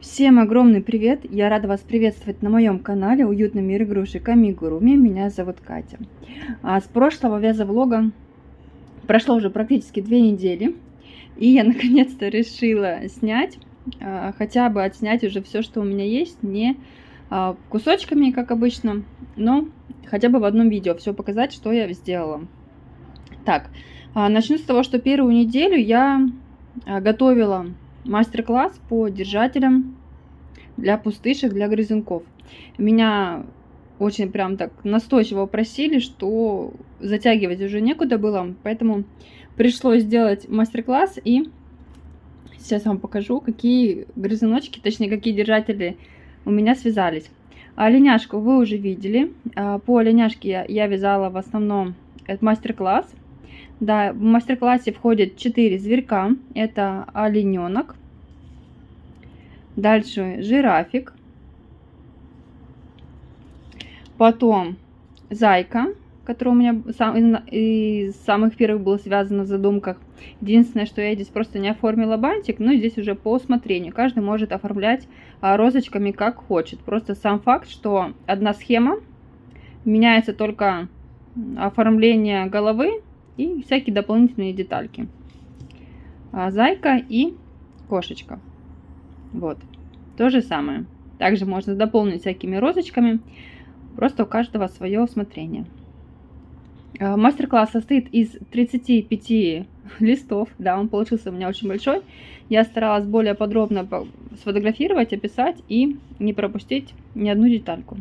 Всем огромный привет! Я рада вас приветствовать на моем канале «Уютный мир игрушек Амигуруми». Меня зовут Катя. С прошлого вязовлога прошло уже практически 2 недели. И я наконец-то решила снять, хотя бы отснять уже все, что у меня есть. Не кусочками, как обычно, но хотя бы в одном видео все показать, что я сделала. Так, начну с того, что первую неделю я готовила мастер-класс по держателям для пустышек, для грызунков. Меня очень прям так настойчиво просили, что затягивать уже некуда было, поэтому пришлось сделать мастер-класс. И сейчас вам покажу, какие грызуночки, точнее, какие держатели у меня связались. Оленяшку вы уже видели. По оленяшке я вязала в основном этот мастер-класс. Да, в мастер-классе входит 4 зверька. Это олененок, дальше жирафик, потом зайка, который у меня из самых первых был связан в задумках. Единственное, что я здесь просто не оформила бантик, но здесь уже по усмотрению. Каждый может оформлять розочками как хочет. Просто сам факт, что одна схема, меняется только оформление головы и всякие дополнительные детальки. Зайка и кошечка. Вот. То же самое. Также можно дополнить всякими розочками. Просто у каждого свое усмотрение. Мастер-класс состоит из 35 листов. Да, он получился у меня очень большой. Я старалась более подробно сфотографировать, описать и не пропустить ни одну детальку.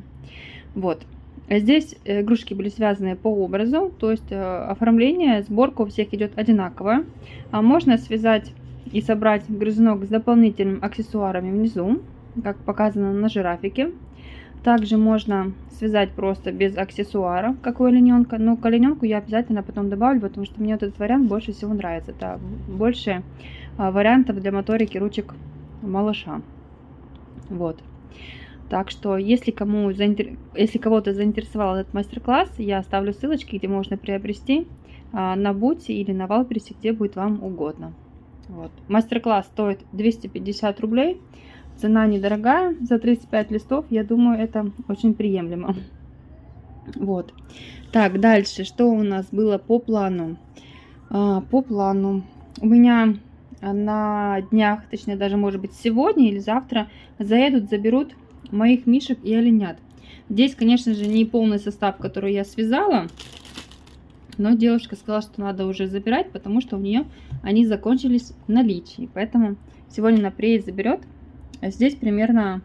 Вот. Здесь игрушки были связаны по образу, то есть оформление, сборка у всех идет одинаковая. Можно связать и собрать грызунок с дополнительными аксессуарами внизу, как показано на жирафике. Также можно связать просто без аксессуара, как у олененка. Но к олененку я обязательно потом добавлю, потому что мне вот этот вариант больше всего нравится. Это больше вариантов для моторики ручек малыша. Вот. Так что, если кого-то заинтересовал этот мастер-класс, я оставлю ссылочки, где можно приобрести на Бутси или на Валбересе, где будет вам угодно. Вот. Мастер-класс стоит 250 рублей. Цена недорогая. За 35 листов, я думаю, это очень приемлемо. Вот. Так, дальше, что у нас было по плану? По плану у меня на днях, точнее даже может быть сегодня или завтра, заедут, заберут моих мишек и оленят. Здесь, конечно же, не полный состав, который я связала, но девушка сказала, что надо уже забирать, потому что у нее они закончились в наличии. Поэтому сегодня она приедет, заберет. Здесь примерно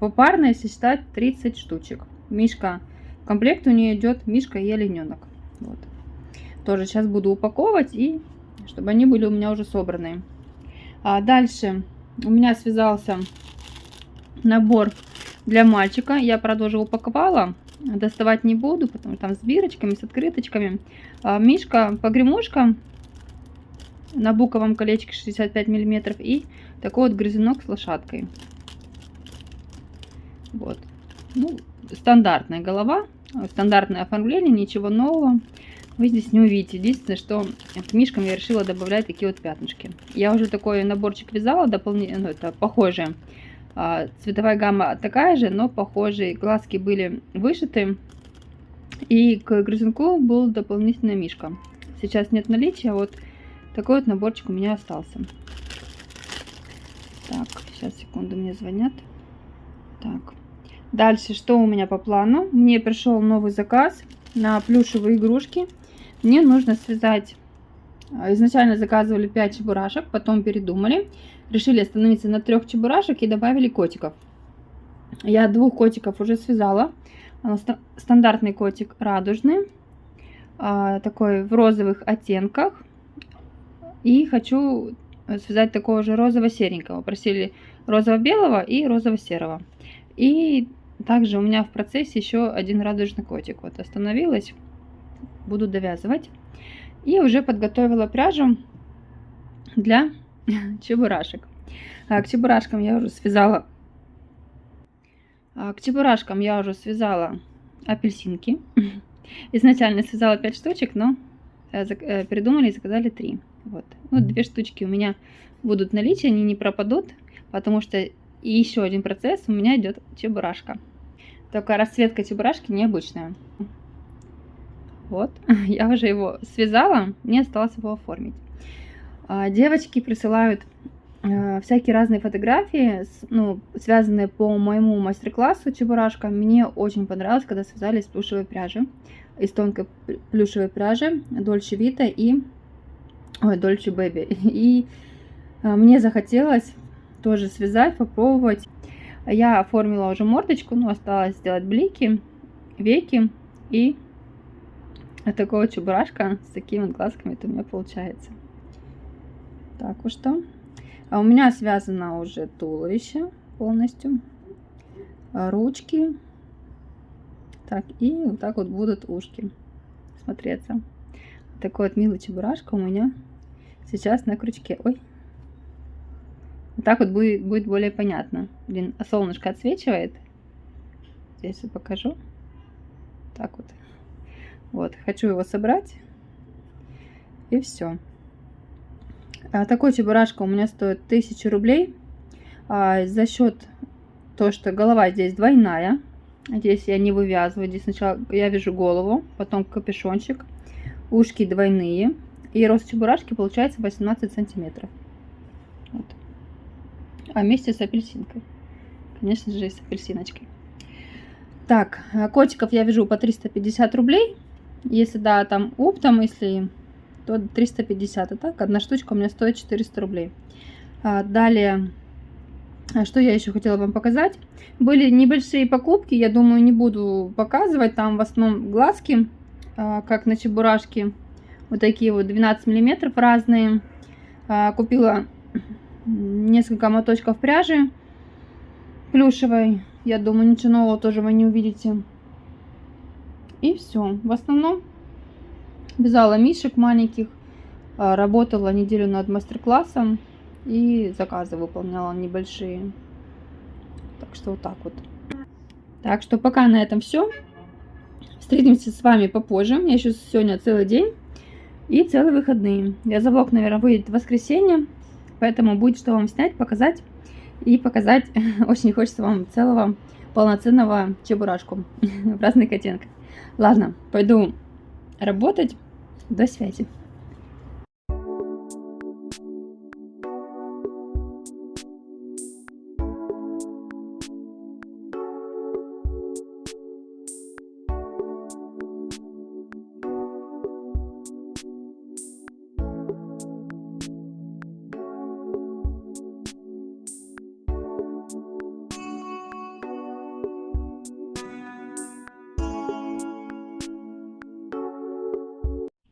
попарно, если считать, 30 штучек. Мишка, в комплект у нее идет мишка и олененок. Вот. Тоже сейчас буду упаковывать, и чтобы они были у меня уже собранные. Дальше у меня связался набор для мальчика. Я, правда, уже упаковала. Доставать не буду, потому что там с бирочками, с открыточками. Мишка, погремушка на буковом колечке 65 мм и такой вот грызунок с лошадкой. Вот. Ну, стандартная голова, стандартное оформление, ничего нового вы здесь не увидите. Единственное, что к мишкам я решила добавлять такие вот пятнышки. Я уже такой наборчик вязала, дополнительно, ну, это похожее. Цветовая гамма такая же, но похожие. Глазки были вышиты. И к грызунку был дополнительная мишка. Сейчас нет наличия, вот такой вот наборчик у меня остался. Так, сейчас, секунду, мне звонят. Так, дальше, что у меня по плану? Мне пришел новый заказ на плюшевые игрушки. Мне нужно связать... Изначально заказывали 5 чебурашек, потом передумали. Решили остановиться на 3 чебурашек и добавили котиков. Я 2 котиков уже связала. Стандартный котик радужный, такой в розовых оттенках. И хочу связать такого же розово-серенького. Просили розово-белого и розово-серого. И также у меня в процессе еще один радужный котик. Вот остановилась. Буду довязывать. И уже подготовила пряжу для чебурашек. К чебурашкам я уже связала. Апельсинки. Изначально связала 5 штучек, но передумали и заказали 3. Вот. Ну, 2 штучки у меня будут в наличии, они не пропадут, потому что И еще один процесс, у меня идет чебурашка. Только расцветка чебурашки необычная. Вот, я уже его связала, мне осталось его оформить. Девочки присылают всякие разные фотографии, ну, связанные по моему мастер-классу чебурашка. Мне очень понравилось, когда связали из плюшевой пряжи, из тонкой плюшевой пряжи Dolce Vita и Dolce Baby. И мне захотелось тоже связать, попробовать. Я оформила уже мордочку, но осталось сделать блики, веки, и вот такого чебурашка с такими вот глазками это у меня получается. Так вот что. У меня связано уже туловище полностью, ручки. Так, и вот так вот будут ушки смотреться. Такой вот милый чебурашка у меня сейчас на крючке. Ой. Вот так вот будет более понятно. Блин, а солнышко отсвечивает. Здесь я покажу. Так вот. Вот, хочу его собрать. И все. Такой чебурашка у меня стоит 1000 рублей. За счет того, что голова здесь двойная. Здесь я не вывязываю. Здесь сначала я вяжу голову, потом капюшончик. Ушки двойные. И рост чебурашки получается 18 сантиметров. Вот. А вместе с апельсинкой. Конечно же, с апельсиночкой. Так, котиков я вяжу по 350 рублей. Если да, там оптом, если, то 350. А так, одна штучка у меня стоит 400 рублей. Далее, что я еще хотела вам показать. Были небольшие покупки, я думаю, не буду показывать. Там в основном глазки, как на чебурашке. Вот такие вот 12 миллиметров разные. Купила несколько моточков пряжи плюшевой. Я думаю, ничего нового тоже вы не увидите. И все. В основном вязала мишек маленьких. Работала неделю над мастер-классом. И заказы выполняла небольшие. Так что вот так вот. Так что пока на этом все. Встретимся с вами попозже. У меня еще сегодня целый день. И целые выходные. Вязовлог, наверное, выйдет в воскресенье. Поэтому будет что вам снять, показать. И показать очень хочется вам целого полноценного чебурашку в разных оттенках. Ладно, пойду работать. До связи.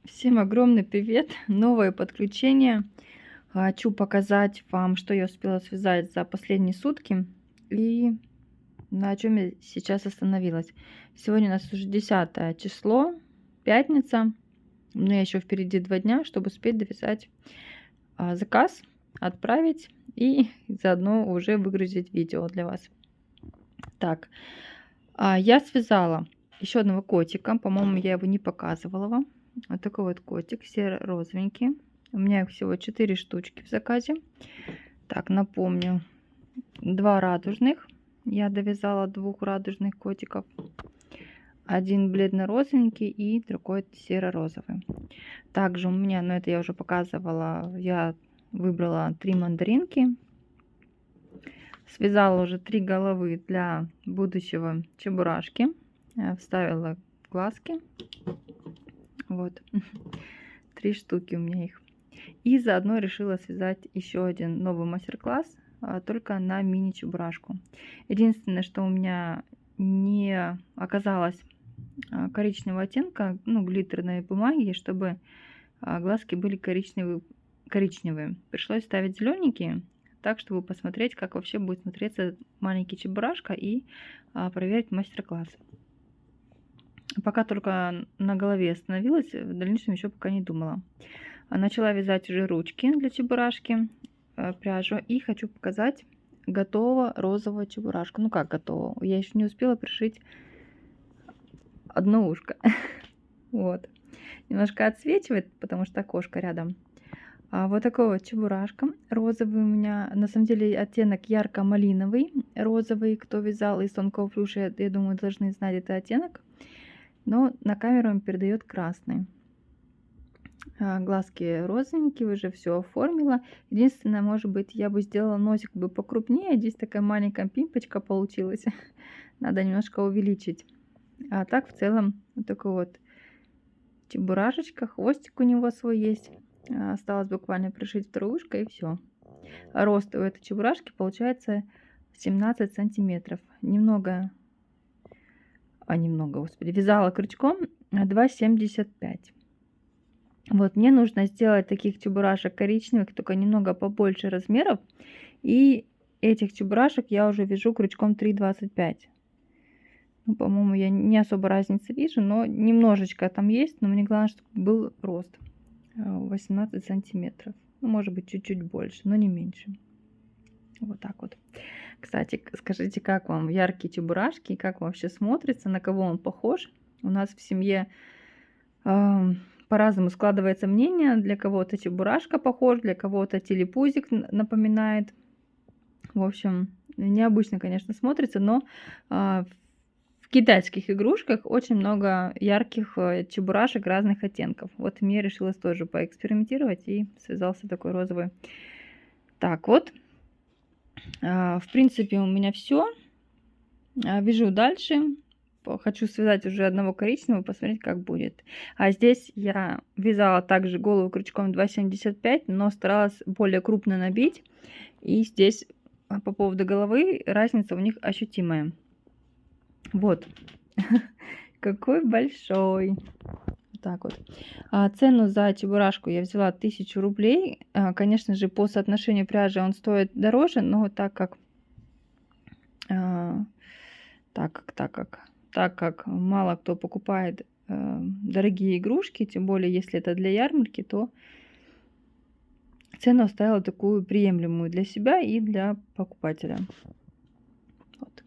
Всем огромный привет! Новое подключение. Хочу показать вам, что я успела связать за последние сутки и на чем я сейчас остановилась. Сегодня у нас уже 10 число, пятница. У меня еще впереди 2 дня, чтобы успеть довязать заказ, отправить и заодно уже выгрузить видео для вас. Так, я связала еще одного котика. По-моему, я его не показывала вам. Вот такой вот котик, серо-розовенький. У меня их всего 4 штучки в заказе. Так, напомню, 2 радужных. Я довязала 2 радужных котиков. Один бледно-розовенький и другой серо-розовый. Также у меня, но это я уже показывала, я выбрала 3 мандаринки. Связала уже 3 головы для будущего чебурашки. Вставила глазки. Вот, 3 штуки у меня их. И заодно решила связать еще один новый мастер-класс, только на мини-чебурашку. Единственное, что у меня не оказалось коричневого оттенка, ну, глиттерной бумаги, чтобы глазки были коричневые. Пришлось ставить зелененькие, так, чтобы посмотреть, как вообще будет смотреться маленький чебурашка и проверить мастер-класс. Пока только на голове остановилась, в дальнейшем еще пока не думала. Начала вязать уже ручки для чебурашки, пряжу. И хочу показать готового розового чебурашку. Ну как готового? Я еще не успела пришить одно ушко. Вот. Немножко отсвечивает, потому что окошко рядом. Вот такой вот чебурашка. Розовый у меня, на самом деле, оттенок ярко-малиновый. Розовый, кто вязал из тонкого плюша, я думаю, должны знать этот оттенок. Но на камеру он передает красный. Глазки розовенькие, уже все оформила. Единственное, может быть, я бы сделала носик бы покрупнее. Здесь такая маленькая пимпочка получилась. Надо немножко увеличить. А так, в целом, вот такой вот чебурашечка. Хвостик у него свой есть. Осталось буквально пришить второе ушко, и все. Рост у этой чебурашки получается 17 сантиметров. Немного, господи, вязала крючком 2,75. Вот, мне нужно сделать таких чебурашек коричневых, только немного побольше размеров. И этих чебурашек я уже вяжу крючком 3,25. Ну, по-моему, я не особо разницы вижу, но немножечко там есть. Но мне главное, чтобы был рост 18 сантиметров. Ну, может быть, чуть-чуть больше, но не меньше. Вот так вот. Кстати, скажите, как вам яркие чебурашки, как вообще смотрится, на кого он похож? У нас в семье по-разному складывается мнение. Для кого-то чебурашка похож, для кого-то телепузик напоминает. В общем, необычно, конечно, смотрится, но в китайских игрушках очень много ярких чебурашек разных оттенков. Вот мне решилось тоже поэкспериментировать и связался такой розовый. Так вот, в принципе, у меня все. Вяжу дальше. Хочу связать уже одного коричневого, посмотреть, как будет. А здесь я вязала также голову крючком 2,75, но старалась более крупно набить. И здесь по поводу головы разница у них ощутимая. Вот. Какой большой. Вот так вот. Цену за чебурашку я взяла 1000 рублей. Конечно же, по соотношению пряжи он стоит дороже, но так как мало кто покупает дорогие игрушки, тем более если это для ярмарки, то цену оставила такую приемлемую для себя и для покупателя. Вот.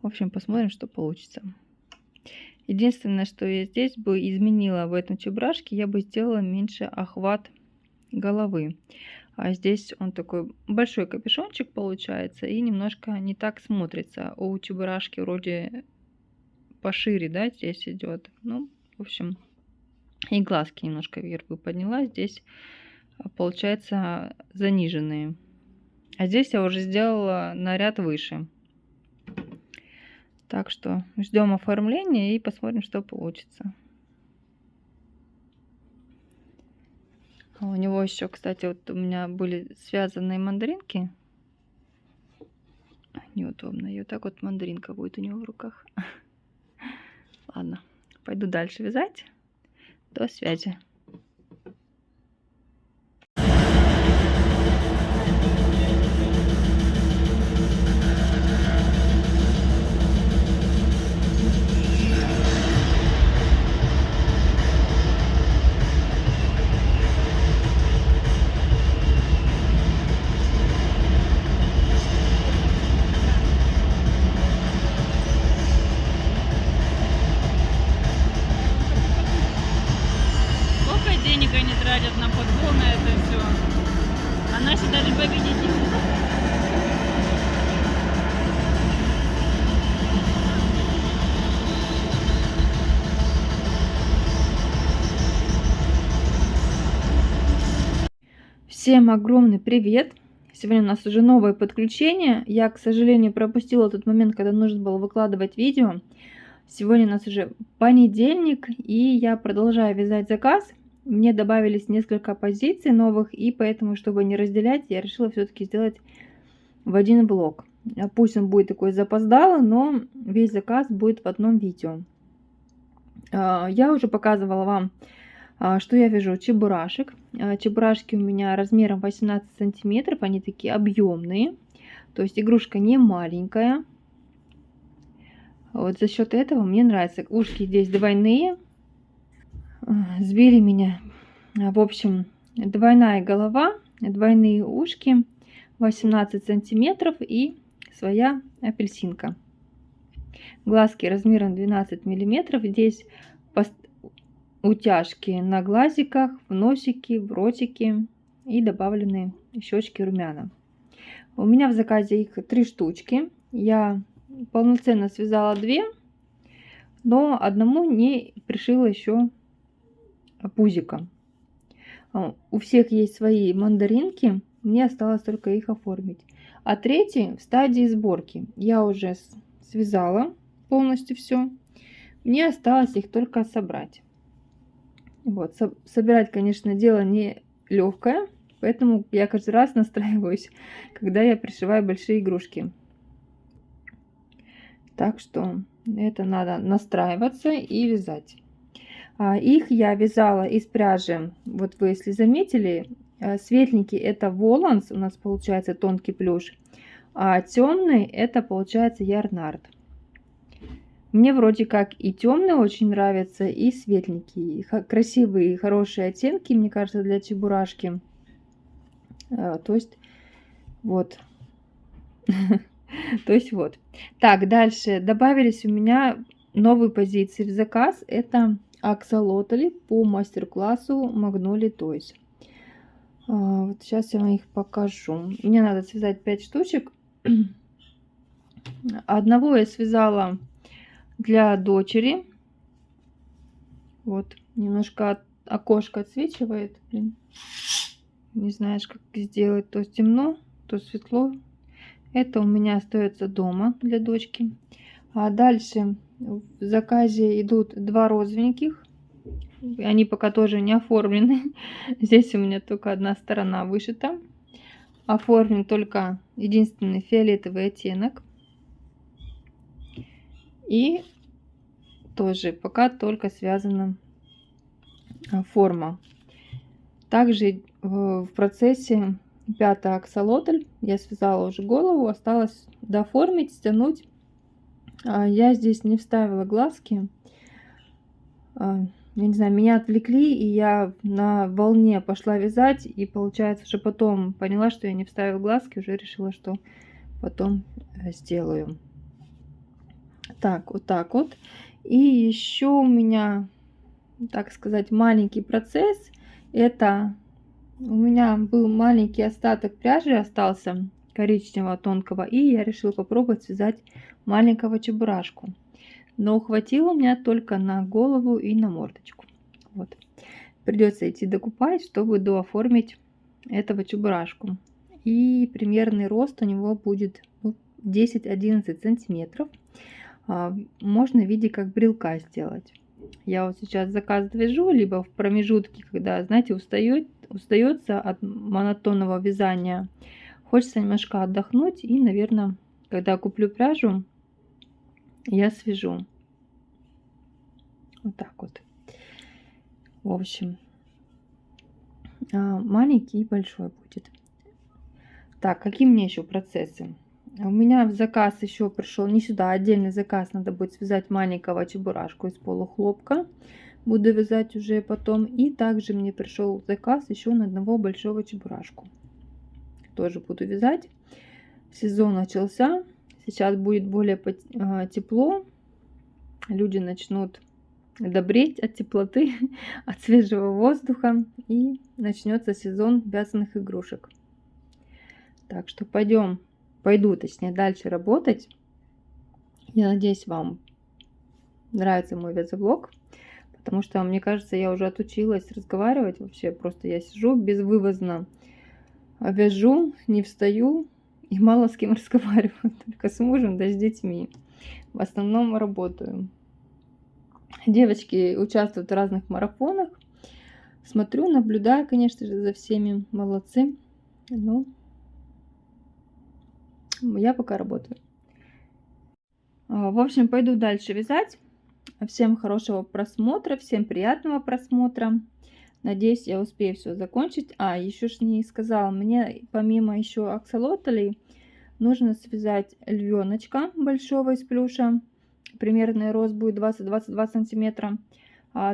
В общем, посмотрим, что получится. Единственное, что я здесь бы изменила в этом чебурашке, я бы сделала меньше охват головы. А здесь он такой большой капюшончик получается и немножко не так смотрится. У чебурашки вроде пошире, да, здесь идет. Ну, в общем, и глазки немножко вверх бы подняла. Здесь получается заниженные. А здесь я уже сделала на ряд выше. Так что ждем оформления и посмотрим, что получится. У него еще, кстати, вот у меня были связанные мандаринки. Неудобно. И вот так вот мандаринка будет у него в руках. Ладно, пойду дальше вязать. До связи. Денег они тратят на футбол, на это все. А наши даже победить не могут. Всем огромный привет! Сегодня у нас уже новое подключение. Я, к сожалению, пропустила тот момент, когда нужно было выкладывать видео. Сегодня у нас уже понедельник, и я продолжаю вязать заказ. Мне добавились несколько позиций новых, и поэтому, чтобы не разделять, я решила все-таки сделать в один блок. Пусть он будет такой запоздалый, но весь заказ будет в одном видео. Я уже показывала вам, что я вяжу чебурашек. Чебурашки у меня размером 18 сантиметров, они такие объемные, то есть игрушка не маленькая. Вот за счет этого мне нравится. Ушки здесь двойные. Сбили меня. В общем, двойная голова, двойные ушки, 18 сантиметров и своя апельсинка. Глазки размером 12 миллиметров. Здесь утяжки на глазиках, в носике, в ротике. и добавлены щечки румяна. У меня в заказе их 3 штучки. Я полноценно связала 2, но одному не пришила еще пузика. У всех есть свои мандаринки, мне осталось только их оформить. А третий в стадии сборки. Я уже связала полностью все. Мне осталось их только собрать. Вот, собирать, конечно, дело не легкое, поэтому я каждый раз настраиваюсь, когда я пришиваю большие игрушки. Так что это надо настраиваться и вязать. Их я вязала из пряжи, вот вы если заметили, светленький это Воланс, у нас получается тонкий плюш, а темный это получается Ярнард. Мне вроде как и темный очень нравится, и светленький. Красивые, хорошие оттенки, мне кажется, для чебурашки. То есть, вот. То есть, вот. Так, дальше. Добавились у меня новые позиции в заказ. Это аксолотли по мастер-классу Magnolia Toys. Вот сейчас я вам их покажу. Мне надо связать 5 штучек. Одного я связала для дочери. Вот, немножко окошко отсвечивает. Блин. Не знаешь, как сделать. То темно, то светло. Это у меня остается дома для дочки. А дальше в заказе идут 2 розовеньких. Они пока тоже не оформлены. Здесь у меня только одна сторона вышита. Оформлен только единственный фиолетовый оттенок. И тоже пока только связана форма. Также в процессе 5-й аксолотль. Я связала уже голову. Осталось дооформить, стянуть. Я здесь не вставила глазки. Я не знаю, меня отвлекли, и я на волне пошла вязать, и получается, уже потом поняла, что я не вставила глазки, уже решила, что потом сделаю. Так, вот так вот. И еще у меня, так сказать, маленький процесс. Это у меня был маленький остаток пряжи, остался коричневого тонкого, и я решила попробовать связать маленького чебурашку. Но хватило у меня только на голову и на мордочку. Вот. Придется идти докупать, чтобы дооформить этого чебурашку. И примерный рост у него будет 10-11 сантиметров. Можно в виде как брелка сделать. Я вот сейчас заказ вяжу, либо в промежутке, когда, знаете, устается от монотонного вязания. Хочется немножко отдохнуть, и, наверное, когда куплю пряжу, я свяжу. Вот так вот. В общем, маленький и большой будет. Так, какие мне еще процессы? У меня в заказ еще пришел, не сюда, отдельный заказ. Надо будет связать маленького чебурашку из полухлопка. Буду вязать уже потом. И также мне пришел заказ еще на одного большого чебурашку. Тоже буду вязать. Сезон начался. Сейчас будет более тепло. Люди начнут добреть от теплоты, от свежего воздуха. И начнется сезон вязаных игрушек. Так что пойду дальше работать. Я надеюсь, вам нравится мой вязоблог. Потому что, мне кажется, я уже отучилась разговаривать. Вообще просто я сижу безвывозно, вяжу, не встаю и мало с кем разговариваю. Только с мужем, да с детьми. В основном работаю. Девочки участвуют в разных марафонах. Смотрю, наблюдаю, конечно же, за всеми. Молодцы. Ну, я пока работаю. В общем, пойду дальше вязать. Всем хорошего просмотра, всем приятного просмотра. Надеюсь, я успею все закончить. Еще ж не сказала, мне помимо еще аксолотлей нужно связать львеночка большого из плюша. Примерный рост будет 20-22 сантиметра.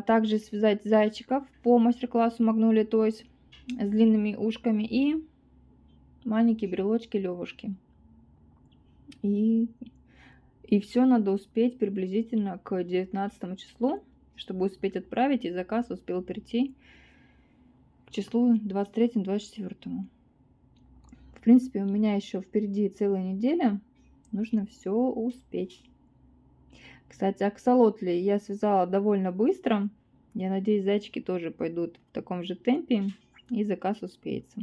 Также связать зайчиков по мастер-классу Magnolia Toys с длинными ушками и маленькие брелочки левушки. И все надо успеть приблизительно к 19 числу, чтобы успеть отправить, и заказ успел прийти к числу 23-24. В принципе, у меня еще впереди целая неделя. Нужно все успеть. Кстати, аксолотли я связала довольно быстро. Я надеюсь, зайчики тоже пойдут в таком же темпе, и заказ успеется.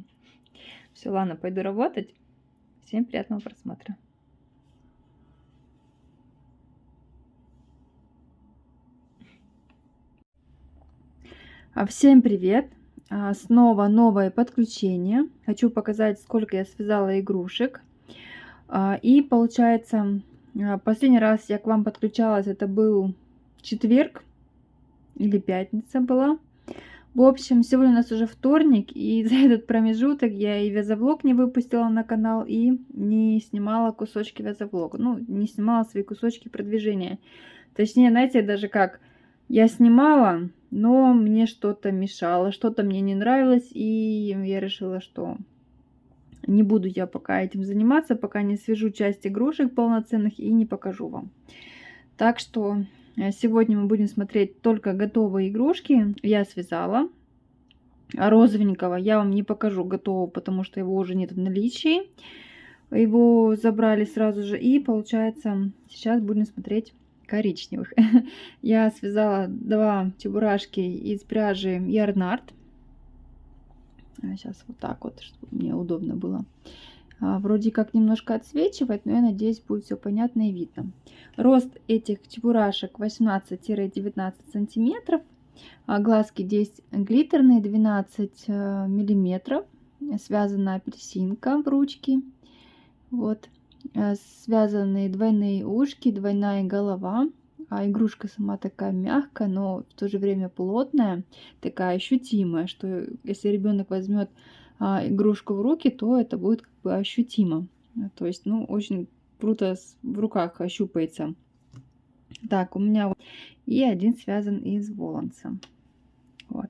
Все, ладно, пойду работать. Всем приятного просмотра. Всем привет! Снова новое подключение. Хочу показать, сколько я связала игрушек. И получается, последний раз я к вам подключалась, это был четверг или пятница была. В общем, сегодня у нас уже вторник, и за этот промежуток я и вязовлог не выпустила на канал, и не снимала кусочки вязовлога. Ну, не снимала свои кусочки продвижения. Точнее, знаете, даже как, я снимала, но мне что-то мешало, что-то мне не нравилось, и я решила, что не буду я пока этим заниматься, пока не свяжу часть игрушек полноценных и не покажу вам. Так что сегодня мы будем смотреть только готовые игрушки. Я связала розовенького. Я вам не покажу готового, потому что его уже нет в наличии. Его забрали сразу же. И получается, сейчас будем смотреть коричневых. Я связала 2 чебурашки из пряжи Ярнард. Сейчас вот так вот, чтобы мне удобно было. Вроде как немножко отсвечивает, но я надеюсь, будет все понятно и видно. Рост этих чебурашек 18-19 сантиметров. Глазки здесь глиттерные 12 миллиметров. Связана апельсинка в ручке. Вот. Связаны двойные ушки, двойная голова. Игрушка сама такая мягкая, но в то же время плотная, такая ощутимая, что если ребенок возьмет игрушку в руки, то это будет как бы ощутимо. То есть, ну, очень круто в руках ощупается. Так, у меня и один связан из воланса. Вот.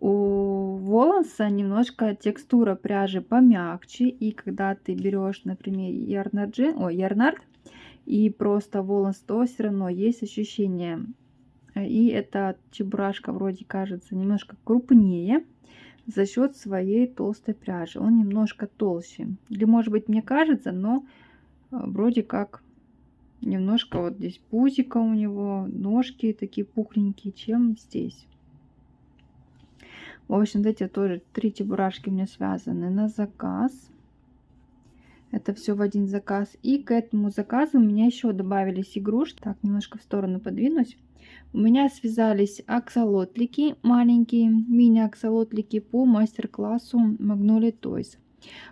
У воланса немножко текстура пряжи помягче, и когда ты берешь, например, Ярнард и просто воланс, то все равно есть ощущение. И эта чебурашка вроде кажется немножко крупнее за счет своей толстой пряжи. Он немножко толще. Или может быть мне кажется, но вроде как немножко вот здесь пузико у него, ножки такие пухленькие, чем здесь. В общем, эти тоже 3 чебурашки у меня связаны на заказ. Это все в один заказ. И к этому заказу у меня еще добавились игрушки. Так, немножко в сторону подвинусь. У меня связались аксолотлики, маленькие мини-аксолотлики по мастер-классу Magnolia Toys.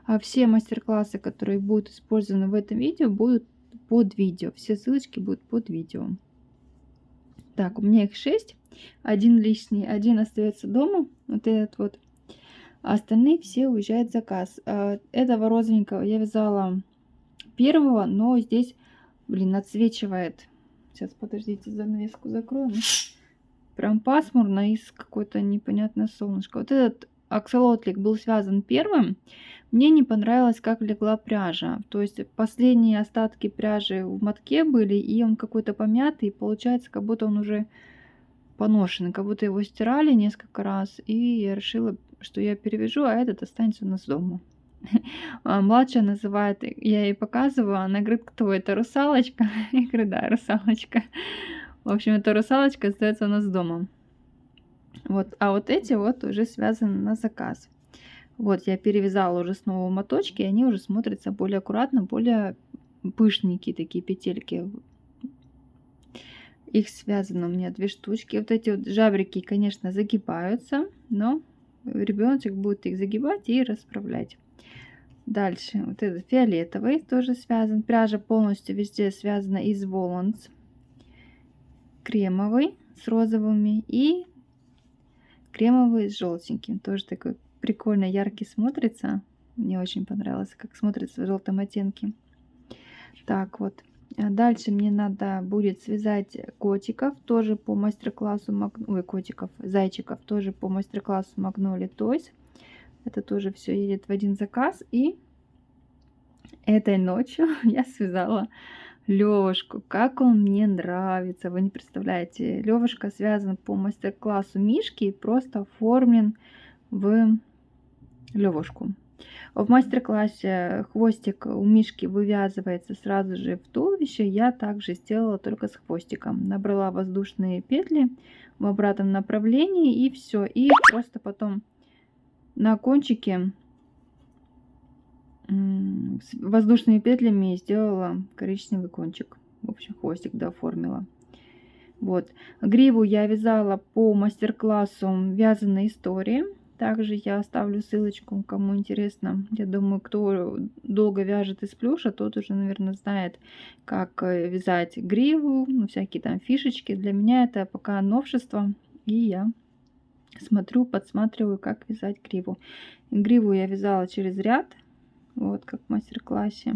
А все мастер-классы, которые будут использованы в этом видео, будут под видео. Все ссылочки будут под видео. Так, у меня их 6. Один лишний, один остается дома. Вот этот вот. А остальные все уезжают в заказ. Этого розовенького я вязала первого, но здесь, блин, отсвечивает. Сейчас, подождите, занавеску закроем. Прям пасмурно и с какое-то непонятное солнышко. Вот этот аксолотлик был связан первым. Мне не понравилось, как легла пряжа. То есть последние остатки пряжи в мотке были, и он какой-то помятый. Получается, как будто он уже поношенный, как будто его стирали несколько раз. И я решила, что я перевяжу, а этот останется у нас дома. Младшая называет, я ей показываю, она говорит, кто это, русалочка? Я говорю, да, русалочка. В общем, эта русалочка остается у нас дома. Вот, а вот эти вот уже связаны на заказ. Вот, я перевязала уже снова моточки, и они уже смотрятся более аккуратно, более пышненькие такие петельки. Их связано у меня 2 штучки. Вот эти вот жабрики, конечно, загибаются, но ребеночек будет их загибать и расправлять. Дальше вот этот фиолетовый тоже связан. Пряжа полностью везде связана из воланс. Кремовый с розовыми и кремовый с желтеньким. Тоже такой прикольно яркий смотрится. Мне очень понравилось, как смотрится в желтом оттенке. Так вот. Дальше мне надо будет связать котиков, тоже по мастер-классу, зайчиков, тоже по мастер-классу Magnolia Toys. Это тоже все едет в один заказ. И этой ночью я связала Левушку. Как он мне нравится, вы не представляете. Левушка связан по мастер-классу Мишки, просто оформлен в левушку. В мастер-классе хвостик у Мишки вывязывается сразу же в туловище. Я также сделала только с хвостиком. Набрала воздушные петли в обратном направлении и все. И просто потом на кончике с воздушными петлями сделала коричневый кончик. В общем, хвостик дооформила. Вот. Гриву я вязала по мастер-классу вязаной истории. Также я оставлю ссылочку, кому интересно. Я думаю, кто долго вяжет из плюша, тот уже, наверное, знает, как вязать гриву, ну, всякие там фишечки. Для меня это пока новшество, и я смотрю, подсматриваю, как вязать гриву. Гриву я вязала через ряд, вот как в мастер-классе.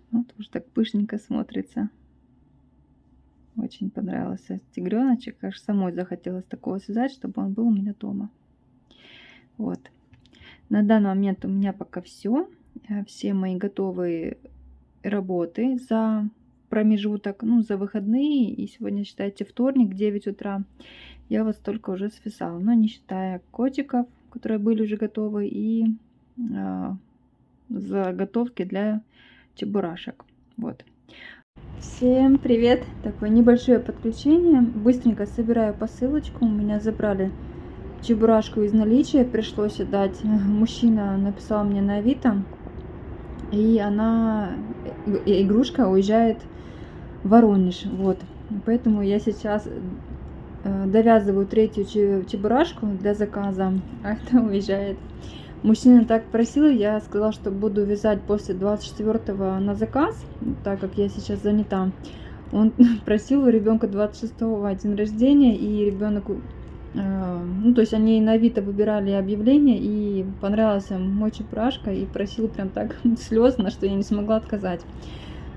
Вот уже так пышненько смотрится. Очень понравился тигреночек, аж самой захотелось такого связать, чтобы он был у меня дома. Вот. На данный момент у меня пока все. Все мои готовые работы за промежуток, ну, за выходные. И сегодня, считайте, вторник, 9 утра. Я вот столько уже связала. Но не считая котиков, которые были уже готовы. И заготовки для чебурашек. Вот. Всем привет! Такое небольшое подключение. Быстренько собираю посылочку. У меня забрали чебурашку из наличия, пришлось отдать. Мужчина написал мне на Авито, и игрушка уезжает в Воронеж. Вот. Поэтому я сейчас довязываю третью чебурашку для заказа, а это уезжает. Мужчина так просил, я сказала, что буду вязать после 24-го на заказ, так как я сейчас занята. Он просил у ребенка 26-го день рождения, и ребенок, ну, то есть они на Авито выбирали объявление, и понравился мой чебурашка, и просил прям так слезно, что я не смогла отказать.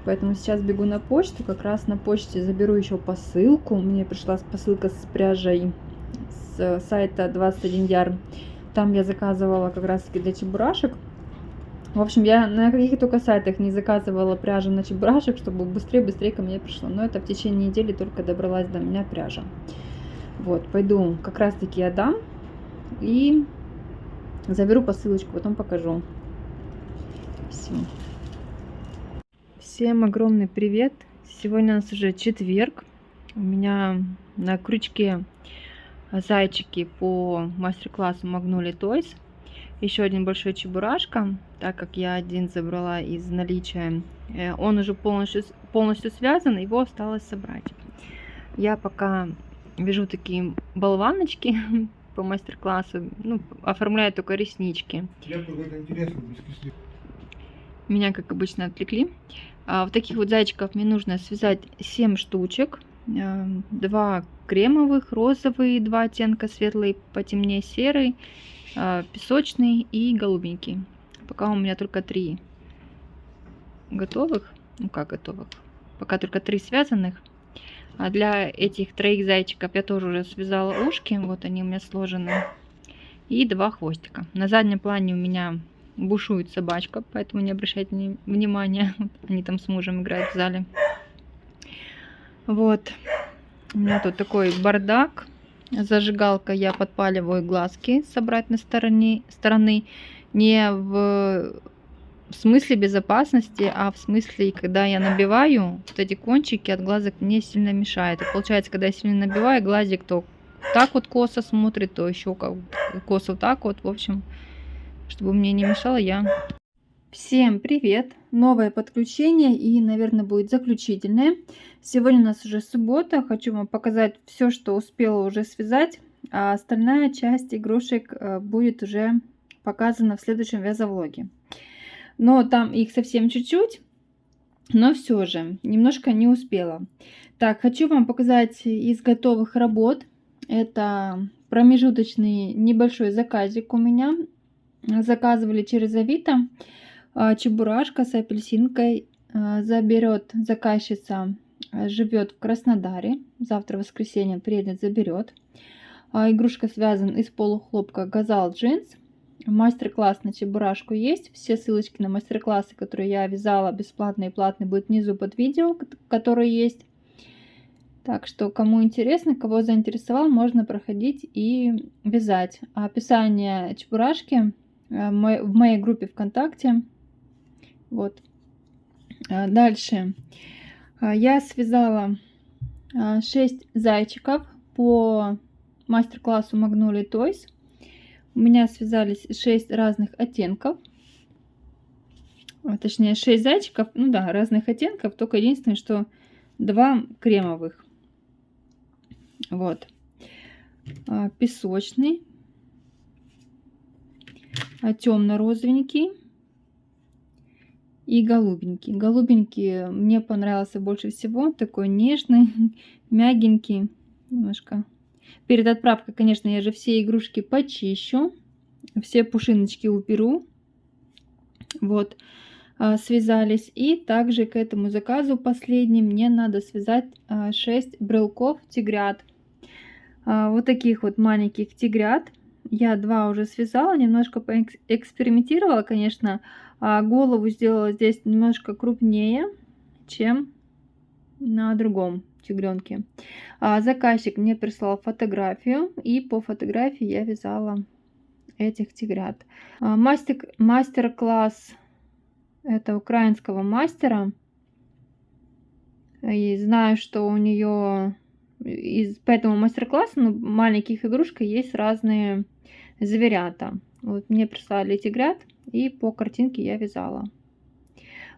Поэтому сейчас бегу на почту, как раз на почте заберу еще посылку. Мне пришла посылка с пряжей с сайта 21 Ярн. Там я заказывала как раз таки для чебурашек. В общем, я на каких только сайтах не заказывала пряжу на чебурашек, чтобы быстрее ко мне пришло. Но это в течение недели только добралась до меня пряжа. Вот, пойду как раз таки отдам и заберу посылочку, потом покажу. Все. Всем огромный привет. Сегодня у нас уже четверг. У меня на крючке зайчики по мастер-классу Magnolia Toys. Еще один большой чебурашка, так как я один забрала из наличия. Он уже полностью связан, его осталось собрать. Я пока вяжу такие болваночки по мастер-классу, ну, оформляю только реснички. Меня, как обычно, отвлекли. В таких вот зайчиков мне нужно связать 7 штучек. 2 кремовых, розовый, 2 оттенка, светлый, потемнее серый, песочный и голубенький. Пока у меня только 3 готовых. Ну как готовых? Пока только 3 связанных. А для этих 3 зайчиков я тоже уже связала ушки. Вот они у меня сложены. И 2 хвостика. На заднем плане у меня бушует собачка, поэтому не обращайте внимания. Они там с мужем играют в зале. Вот. У меня тут такой бардак. Зажигалка, я подпаливаю глазки собрать на стороны. Не в смысле безопасности, а в смысле, когда я набиваю, вот эти кончики от глазок мне сильно мешают. И получается, когда я сильно набиваю, глазик то так вот косо смотрит, то еще как косо так вот. В общем, чтобы мне не мешало, я... Всем привет! Новое подключение и, наверное, будет заключительное. Сегодня у нас уже суббота. Хочу вам показать все, что успела уже связать. А остальная часть игрушек будет уже показана в следующем вязовлоге. Но там их совсем чуть-чуть, но все же немножко не успела. Так, хочу вам показать из готовых работ. Это промежуточный небольшой заказик у меня. Заказывали через Авито. Чебурашка с апельсинкой. Заберет заказчица, живет в Краснодаре. Завтра воскресенье приедет, заберет. Игрушка связана из полухлопка Газал джинс. Мастер-класс на чебурашку есть. Все ссылочки на мастер-классы, которые я вязала, бесплатные и платные, будут внизу под видео, которые есть. Так что, кому интересно, кого заинтересовал, можно проходить и вязать. Описание чебурашки в моей группе ВКонтакте. Вот. Дальше. Я связала 6 зайчиков по мастер-классу Magnolia Toys. У меня связались 6 разных оттенков. Точнее, 6 зайчиков, ну да, разных оттенков, только единственное, что 2 кремовых. Вот. Песочный, темно-розовенький и голубенький. Голубенький мне понравился больше всего. Такой нежный, мягенький. Немножко. Перед отправкой, конечно, я же все игрушки почищу. Все пушиночки уберу. Вот. Связались. И также к этому заказу последним мне надо связать 6 брелков тигрят. Вот таких вот маленьких тигрят. Я 2 уже связала, немножко поэкспериментировала, конечно. Голову сделала здесь немножко крупнее, чем на другом тигренке. Заказчик мне прислал фотографию, и по фотографии я вязала этих тигрят. Мастер-класс это украинского мастера. И знаю, что у нее по этому мастер-классу маленьких игрушек есть разные зверята. Вот мне прислали тигрят, и по картинке я вязала.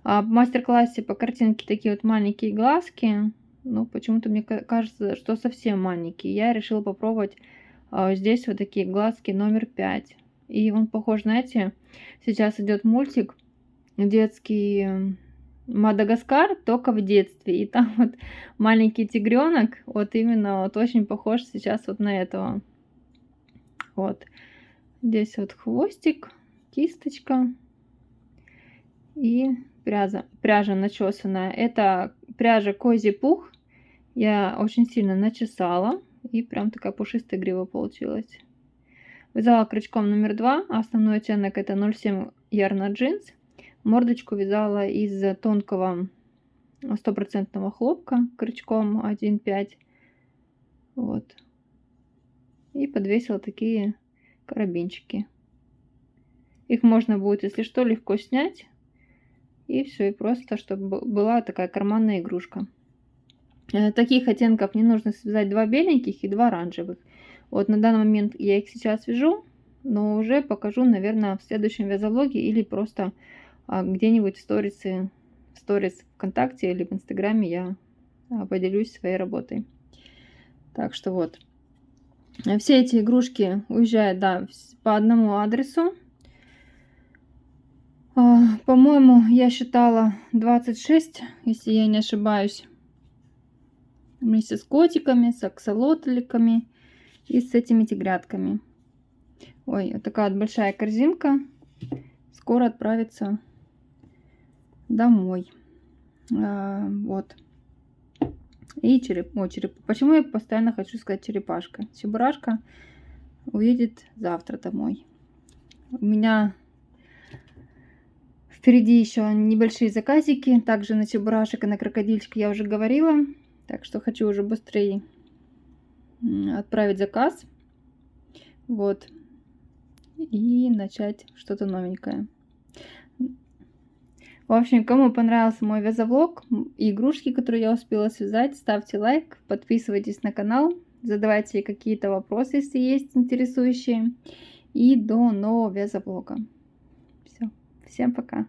В мастер-классе по картинке такие вот маленькие глазки. Но почему-то мне кажется, что совсем маленькие. Я решила попробовать здесь вот такие глазки номер 5. И он похож, знаете, сейчас идет мультик детский Мадагаскар, только в детстве. И там вот маленький тигренок, вот именно вот очень похож сейчас вот на этого. Вот. Здесь вот хвостик, кисточка и пряжа начесанная. Это пряжа Козий Пух. Я очень сильно начесала, и прям такая пушистая грива получилась. Вязала крючком номер 2. Основной оттенок это 0,7 Yarn Jeans. Мордочку вязала из тонкого 100% хлопка крючком 1,5. Вот. И подвесила такие карабинчики. Их можно будет, если что, легко снять. И все, и просто, чтобы была такая карманная игрушка. Таких оттенков мне нужно связать 2 беленьких и 2 оранжевых. Вот на данный момент я их сейчас вяжу, но уже покажу, наверное, в следующем вязовлоге или просто где-нибудь в сторис ВКонтакте или в Инстаграме я поделюсь своей работой. Так что вот. Все эти игрушки уезжают, да, по одному адресу. По-моему, я считала 26, если я не ошибаюсь. Вместе с котиками, с аксолотликами и с этими тигрятками. Ой, вот такая вот большая корзинка. Скоро отправится домой. Вот. И Почему я постоянно хочу сказать черепашка? Чебурашка уедет завтра домой. У меня впереди еще небольшие заказики. Также на чебурашек и на крокодильчик я уже говорила. Так что хочу уже быстрее отправить заказ. Вот. И начать что-то новенькое. В общем, кому понравился мой вязовлог и игрушки, которые я успела связать, ставьте лайк, подписывайтесь на канал, задавайте какие-то вопросы, если есть интересующие. И до нового вязовлога. Все. Всем пока.